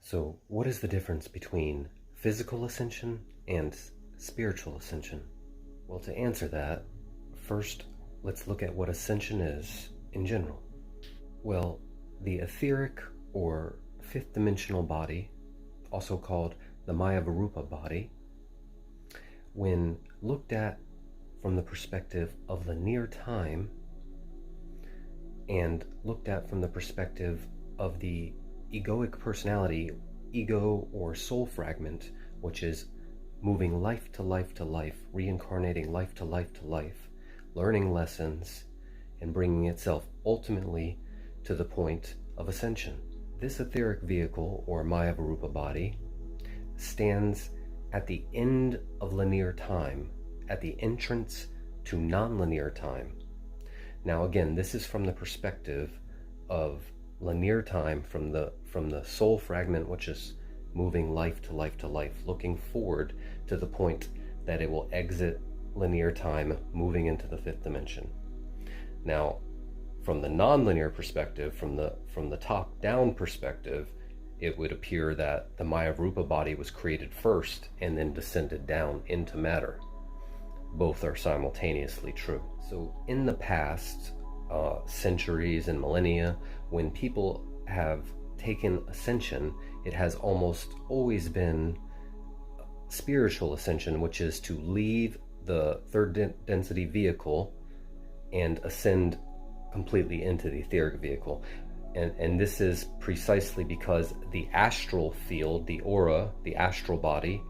So, what is the difference between physical ascension and spiritual ascension? Well, to answer that, first let's look at what ascension is in general. Well, the etheric or fifth dimensional body, also called the Mayavarupa body, when looked at from the perspective of linear time and looked at from the perspective of the egoic personality, ego or soul fragment, which is moving life to life to life, reincarnating life to life to life, learning lessons, and bringing itself ultimately to the point of ascension. This etheric vehicle, or Mayavarupa body, stands at the end of linear time, at the entrance to non-linear time. Now again, this is from the perspective of linear time, from the soul fragment, which is moving life to life to life, looking forward to the point that it will exit linear time, moving into the fifth dimension. Now, from the non-linear perspective, from the top-down perspective, it would appear that the Mayavarupa body was created first and then descended down into matter. Both are simultaneously true. So in the past centuries and millennia, when people have taken ascension, it has almost always been spiritual ascension, which is to leave the third density vehicle and ascend completely into the etheric vehicle. And this is precisely because the astral field, the aura, the astral body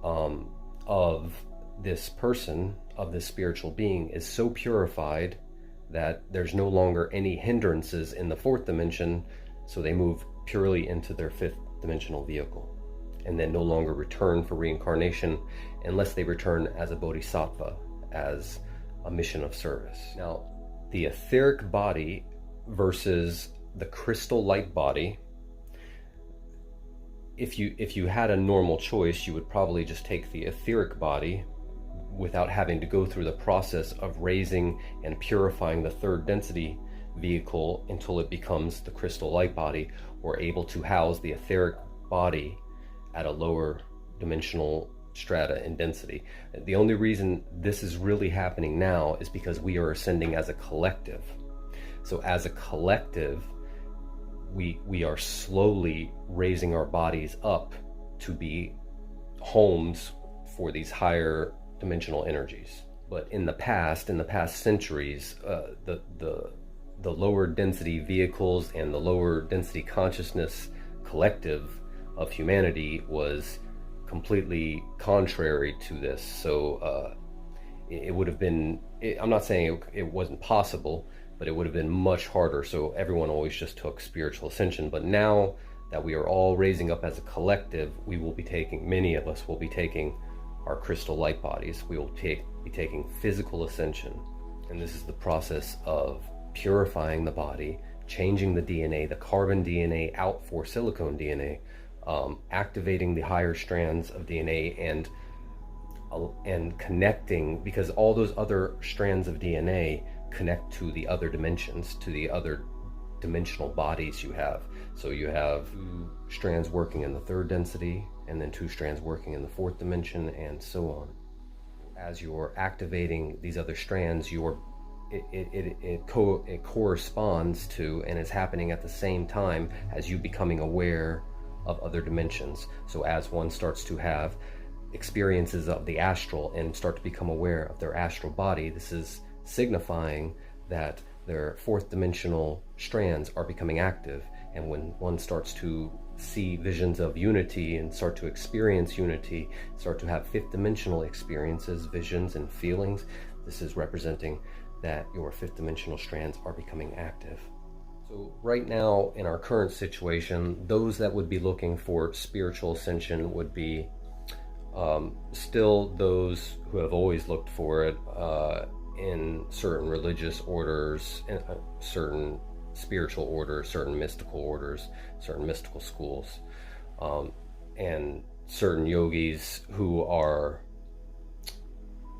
of this person, of this spiritual being, is so purified that there's no longer any hindrances in the fourth dimension, so they move purely into their fifth dimensional vehicle and then no longer return for reincarnation unless they return as a bodhisattva, as a mission of service. Now, the etheric body versus the crystal light body, if you had a normal choice, you would probably just take the etheric body without having to go through the process of raising and purifying the third density vehicle until it becomes the crystal light body, or able to house the etheric body at a lower dimensional strata in density. The only reason this is really happening now is because we are ascending as a collective. So as a collective, we are slowly raising our bodies up to be homes for these higher dimensional energies. But in the past centuries, the lower density vehicles and the lower density consciousness collective of humanity was completely contrary to this. So it would have been, I'm not saying it wasn't possible, but it would have been much harder. So everyone always just took spiritual ascension. But now that we are all raising up as a collective, we will be taking, many of us will be taking our crystal light bodies. We will be taking physical ascension. And this is the process of purifying the body, changing the DNA, the carbon DNA out for silicone DNA, activating the higher strands of DNA and connecting, because all those other strands of DNA connect to the other dimensions, to the other dimensional bodies you have. So you have 2 strands working in the third density, and then 2 strands working in the fourth dimension, and so on. As you're activating these other strands, it corresponds to, and is happening at the same time as you becoming aware of other dimensions. So as one starts to have experiences of the astral and start to become aware of their astral body, this is signifying that their fourth dimensional strands are becoming active. And when one starts to see visions of unity and start to experience unity, start to have fifth dimensional experiences, visions and feelings, this is representing that your fifth dimensional strands are becoming active. So right now, in our current situation, those that would be looking for spiritual ascension would be still those who have always looked for it in certain religious orders, certain spiritual orders, certain mystical orders, certain mystical schools, and certain yogis who are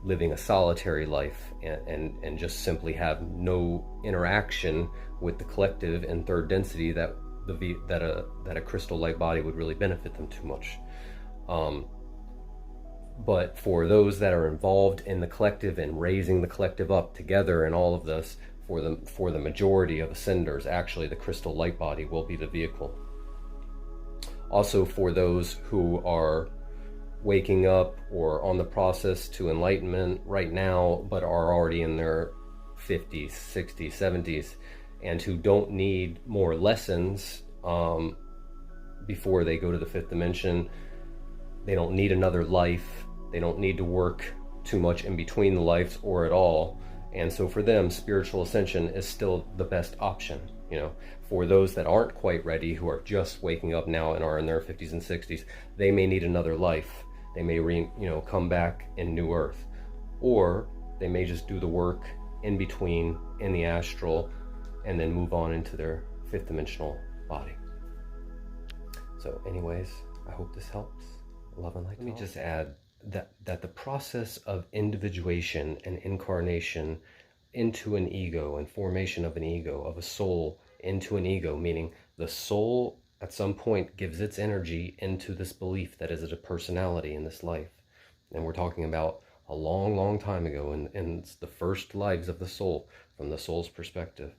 living a solitary life and just simply have no interaction with the collective and third density that that a crystal light body would really benefit them too much. But for those that are involved in the collective and raising the collective up together and all of this, for the majority of ascenders, actually the crystal light body will be the vehicle. Also, for those who are waking up or on the process to enlightenment right now, but are already in their 50s, 60s, 70s, and who don't need more lessons before they go to the fifth dimension. They don't need another life. They don't need to work too much in between the lives or at all. And so for them, spiritual ascension is still the best option. For those that aren't quite ready, who are just waking up now and are in their 50s and 60s, they may need another life. They may come back in New Earth, or they may just do the work in between in the astral and then move on into their fifth dimensional body. So anyways, I hope this helps. Love and light. Let me just add that the process of individuation and incarnation into an ego and formation of an ego, of a soul into an ego, meaning the soul at some point gives its energy into this belief that is a personality in this life. And we're talking about a long, long time ago in the first lives of the soul, from the soul's perspective.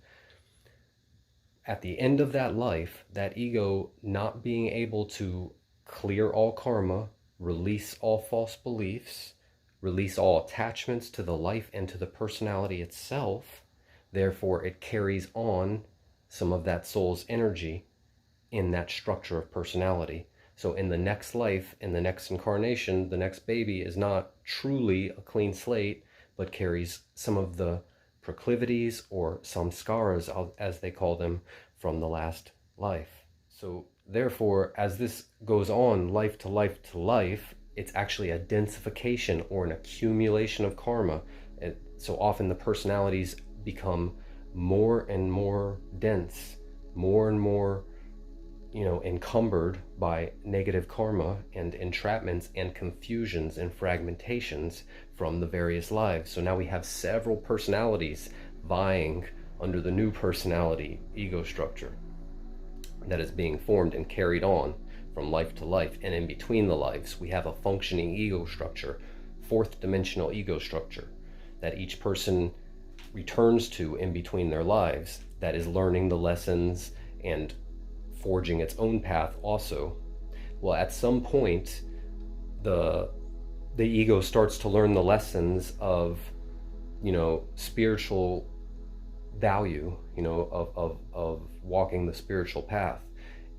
At the end of that life, that ego not being able to clear all karma, release all false beliefs, release all attachments to the life and to the personality itself, therefore it carries on some of that soul's energy in that structure of personality. So in the next life, in the next incarnation, the next baby is not truly a clean slate, but carries some of the proclivities or samskaras, as they call them, from the last life. So therefore, as this goes on life to life to life, it's actually a densification or an accumulation of karma. And so often the personalities become more and more dense, more and more encumbered by negative karma and entrapments and confusions and fragmentations from the various lives. So now we have several personalities vying under the new personality ego structure that is being formed and carried on from life to life. And in between the lives, we have a functioning ego structure, fourth dimensional ego structure, that each person returns to in between their lives, that is learning the lessons and forging its own path also. Well, at some point, the ego starts to learn the lessons of, spiritual value, of walking the spiritual path,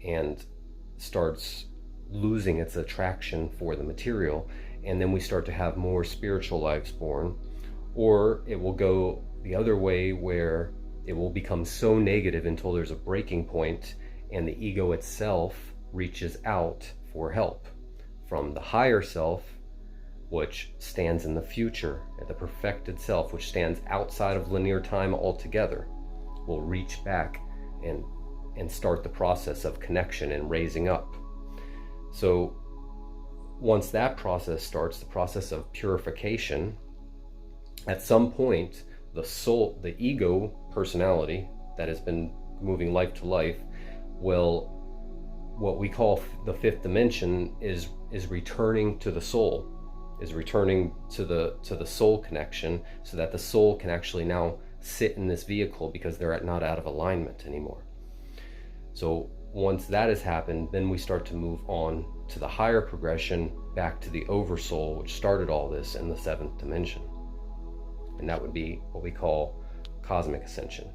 and starts losing its attraction for the material. And then we start to have more spiritual lives born, or it will go the other way, where it will become so negative until there's a breaking point and the ego itself reaches out for help from the higher self, which stands in the future, the perfected self, which stands outside of linear time altogether, will reach back and start the process of connection and raising up. So once that process starts, the process of purification, at some point, the soul, the ego personality that has been moving life to life, will, what we call the fifth dimension, is returning to the soul, is returning to the soul connection, so that the soul can actually now sit in this vehicle, because they're not out of alignment anymore. So once that has happened, then we start to move on to the higher progression, back to the oversoul, which started all this in the seventh dimension. And that would be what we call cosmic ascension.